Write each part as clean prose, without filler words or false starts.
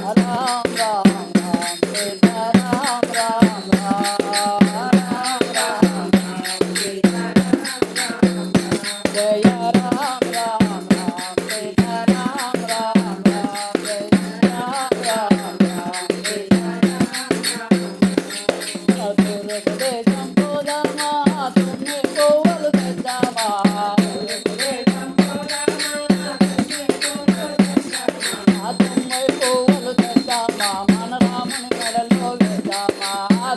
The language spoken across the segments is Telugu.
రామ రామ రామ సీత రామ రామ రామ రామ సీత జయ రామ రామ రామ సీత రామ రామ జయ రామ రామ రామ సీత దేశం పోదామా తుమ్మి పువ్వులు తెద్దామా తుమ్మి పువ్వులు తెద్దామా మన రాముని మెడలో వేద్దామా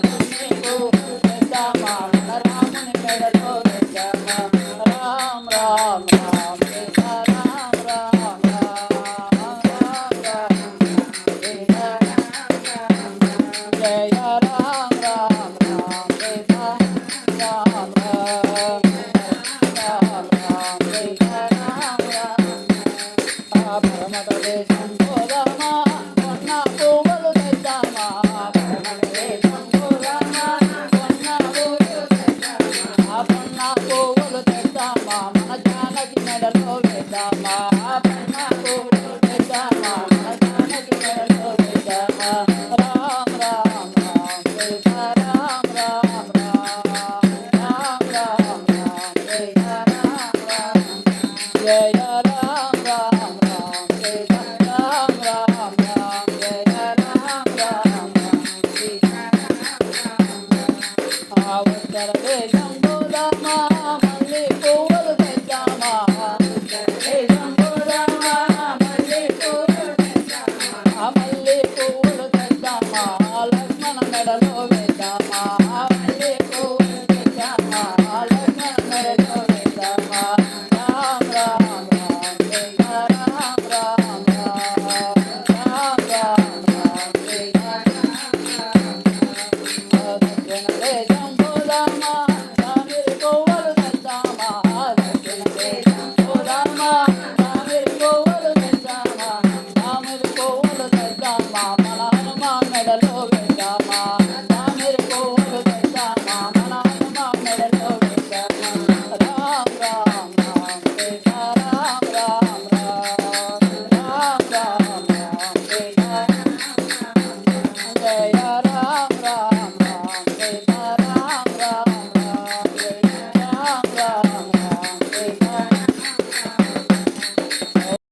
తుమ్మి పువ్వులు తెద్దామా మన రాముని మెడలో వేద్దామా రామ రామ రామ సీత రామ రామ రామ రామ సీత జయ రామ రామ రామ సీత రామ రామ రామ సీత రామ రామ పరమట దేశం పోదామా కొన్న పువ్వులు తెద్దామా పరమట దేశం పోదామా కొన్న పువ్వులు తెద్దామా కొన్న పువ్వులు తెద్దామా మన జానకి మెడలో వేద్దామా కొన్న పువ్వులు తెద్దామా మన జానకి మెడలో వేద్దామా రామ రామ రామ సీత రామ రామ రామ రామ రామ సీత రామ రామ జయ రామ రామ రామ సీత రామ రామ రామ జయ రామ రామ సీత ఉత్తర దేశం పోదామా మళ్ళీ పువ్వులు తెద్దామా ఉత్తర దేశం పోదామా మళ్ళీ పువ్వులు తెద్దామా మళ్ళీ పువ్వులు తెద్దామా లక్ష్మణ మెడలో వేద్దామా మళ్ళీ పువ్వులు తెద్దామా లక్ష్మణ మెడలో వేద్దామా రామ రామ రామ సీత రామ రామ రామ రామ రామ సీత దక్షిణ దేశం పోదామా రామిరి పువ్వులు తెద్దామా దక్షిణ దేశం పోదామా రామిరి పువ్వులు తెద్దామా రామిరి పువ్వులు తెద్దామా మన హనుమాన్ మెడలో వేద్దామా రామిరి పువ్వులు తెద్దామా మన హనుమాన్ మెడలో వేద్దామా రామ రామ రామ సీత రామ రామ రామ రామ రామ రామ సీత జయ